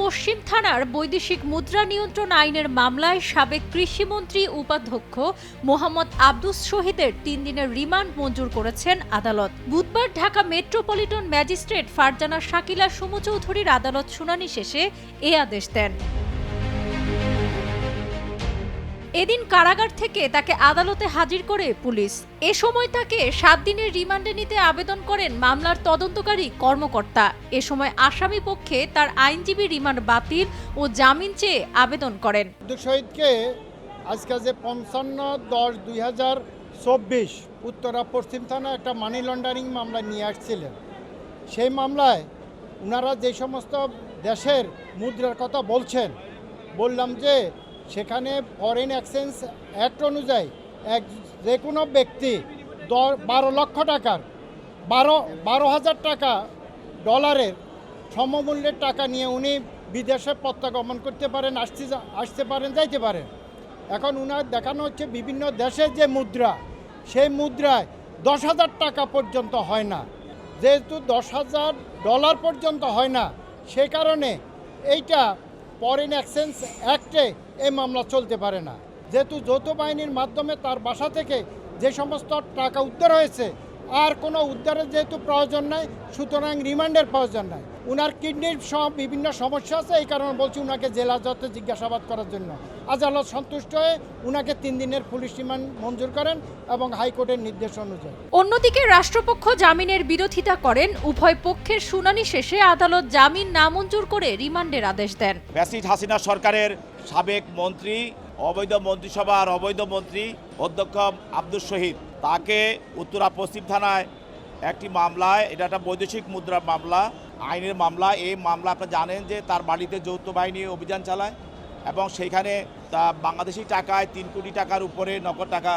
পশ্চিম থানার বৈদেশিক মুদ্রা নিয়ন্ত্রণ আইনের মামলায় সাবেক কৃষিমন্ত্রী উপাধ্যক্ষ মোহাম্মদ আব্দুস শহীদের 3 দিনের রিমান্ড মঞ্জুর করেছেন আদালত। বুধবার ঢাকা মেট্রোপলিটন ম্যাজিস্ট্রেট ফারজানা শাকিলা সুমু চৌধুরীর আদালত শুনানি শেষে এ আদেশ দেন। এদিন কারাগার থেকে তাকে আদালতে হাজির করে পুলিশ। এ সময় তাকে 7 দিনের রিমান্ডে নিতে আবেদন করেন মামলার তদন্তকারী কর্মকর্তা। এ সময় আসামি পক্ষে তার আইনজীবী রিমান্ড বাতিল ও জামিন চেয়ে আবেদন করেন। শহীদকে আজকে যে 55/10/2024 উত্তরা পশ্চিম থানা একটা মানি লন্ডারিং মামলা নিয়ে আসছিলেন। সেই মামলায় ওনারা যে সমস্ত দেশের মুদ্রার কথা বললাম যে সেখানে ফরেন এক্সচেঞ্জ অ্যাক্ট অনুযায়ী যে কোনো ব্যক্তি 12 লক্ষ টাকার 12,000 টাকা ডলারের সমমূল্যের টাকা নিয়ে উনি বিদেশে প্রত্যাগমন করতে পারেন, আসতে পারেন, যাইতে পারেন। এখন উনার দেখানো হচ্ছে বিভিন্ন দেশের যে মুদ্রা, সেই মুদ্রায় 10,000 টাকা পর্যন্ত হয় না। যেহেতু 10,000 ডলার পর্যন্ত হয় না, সে কারণে এইটা ফরেন এক্সচেঞ্জ অ্যাক্টে এই মামলা চলতে পারে না। যেহেতু যৌথ বাহিনীর মাধ্যমে তার বাসা থেকে যে সমস্ত টাকা উদ্ধার হয়েছে, আর কোনো উদ্ধারের যেহেতু প্রয়োজন নাই, সুতরাং রিমান্ডের প্রয়োজন নাই। উনার কিডনির সব বিভিন্ন সমস্যা আছে, এই কারণে বলছি উনাকে জেলা হাজতে জিজ্ঞাসাবাদ করার জন্য। আদালত সন্তুষ্ট হয়ে উনাকে 3 দিনের পুলিশ রিমান্ড মঞ্জুর করেন এবং হাইকোর্টের নির্দেশ অনুযায়ী। অন্যদিকে রাষ্ট্রপক্ষ জামিনের বিরোধিতা করেন। উভয় পক্ষের শুনানি শেষে আদালত জামিন নামঞ্জুর করে রিমান্ডের আদেশ দেন। ফ্যাসিস্ট হাসিনা সরকারের সাবেক মন্ত্রী, অবৈধ মন্ত্রিসভার অবৈধ মন্ত্রী অধ্যক্ষ আব্দুস শহীদ, তাকে উত্তরা পশ্চিম থানায় একটি মামলায়, এটা একটা বৈদেশিক মুদ্রা মামলা, আইনের মামলা। এই মামলা আপনারা জানেন যে তার বাড়িতে যৌথ বাহিনী অভিযান চালায় এবং সেইখানে তা বাংলাদেশি টাকায় 3 কোটি টাকার উপরে নগদ টাকা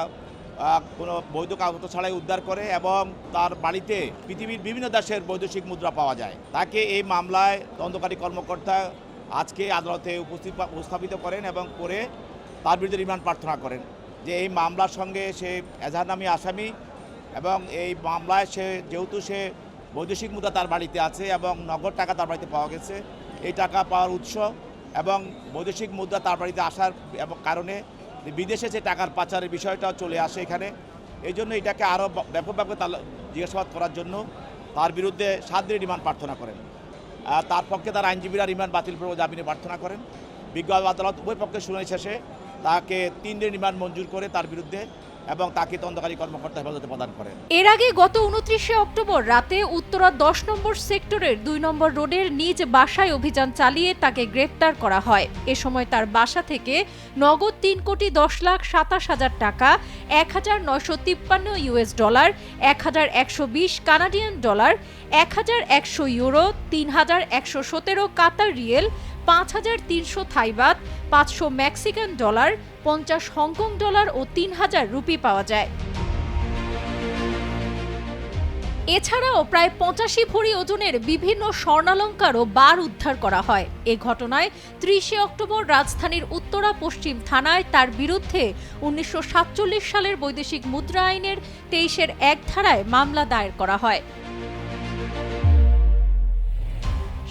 কোনো বৈধ কাগজ ছাড়াই উদ্ধার করে এবং তার বাড়িতে পৃথিবীর বিভিন্ন দেশের বৈদেশিক মুদ্রা পাওয়া যায়। তাকে এই মামলায় তদন্তকারী কর্মকর্তা আজকে আদালতে উপস্থাপিত করেন এবং করে তার বিরুদ্ধে রিমান্ড প্রার্থনা করেন যে এই মামলার সঙ্গে সে এজাহারনামী আসামি এবং এই মামলায় যেহেতু সে বৈদেশিক মুদ্রা তার বাড়িতে আছে এবং নগদ টাকা তার বাড়িতে পাওয়া গেছে, এই টাকা পাওয়ার উৎস এবং বৈদেশিক মুদ্রা তার বাড়িতে আসার এবং কারণে বিদেশে যে টাকার পাচারের বিষয়টাও চলে আসে এখানে। এই জন্য এটাকে আরও ব্যাপকভাবে জিজ্ঞাসাবাদ করার জন্য তার বিরুদ্ধে 7 দিনের রিমান্ড প্রার্থনা করেন। তার পক্ষে তার আইনজীবীরা রিমান্ড বাতিল করে জামিনে প্রার্থনা করেন। বিজ্ঞ আদালত উভয় পক্ষের শুনানি শেষে তাকে 3 দিনের রিমান্ড মঞ্জুর করে তার বিরুদ্ধে এবং তাকে তদন্তকারী কর্মকর্তা হেফাজতে প্রদান করেন। এর আগে গত 29শে অক্টোবর রাতে উত্তরা 10 নম্বর সেক্টরের 2 নম্বর রোডের নিজ বাসায় অভিযান চালিয়ে তাকে গ্রেফতার করা হয়। এ সময় তার বাসা থেকে নগদ 3,10,27,000 টাকা, 1,953 US dollar, 1,120 Canadian dollar, 1,100 euro, 3,117 কাতার রিয়েল, 5,300 থাই Baat, 500 Mexican dollar, 50 Hong Kong dollar ও 3,000 রুপি পাওয়া যায়। এছাড়াও প্রায় 85 ভরি ওজনের বিভিন্ন স্বর্ণালংকার ও বার উদ্ধার করা হয়। এ ঘটনায় 30শে অক্টোবর রাজধানীর উত্তরা পশ্চিম থানায় তার বিরুদ্ধে 1947 সালের বৈদেশিক মুদ্রা আইনের 23-এর 1 ধারায় মামলা দায়ের করা হয়।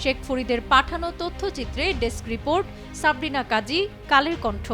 শেখ ফরিদের পাঠানো তথ্যচিত্রে ডেস্ক রিপোর্ট, সাবরিনা কাজী, কালের কণ্ঠ।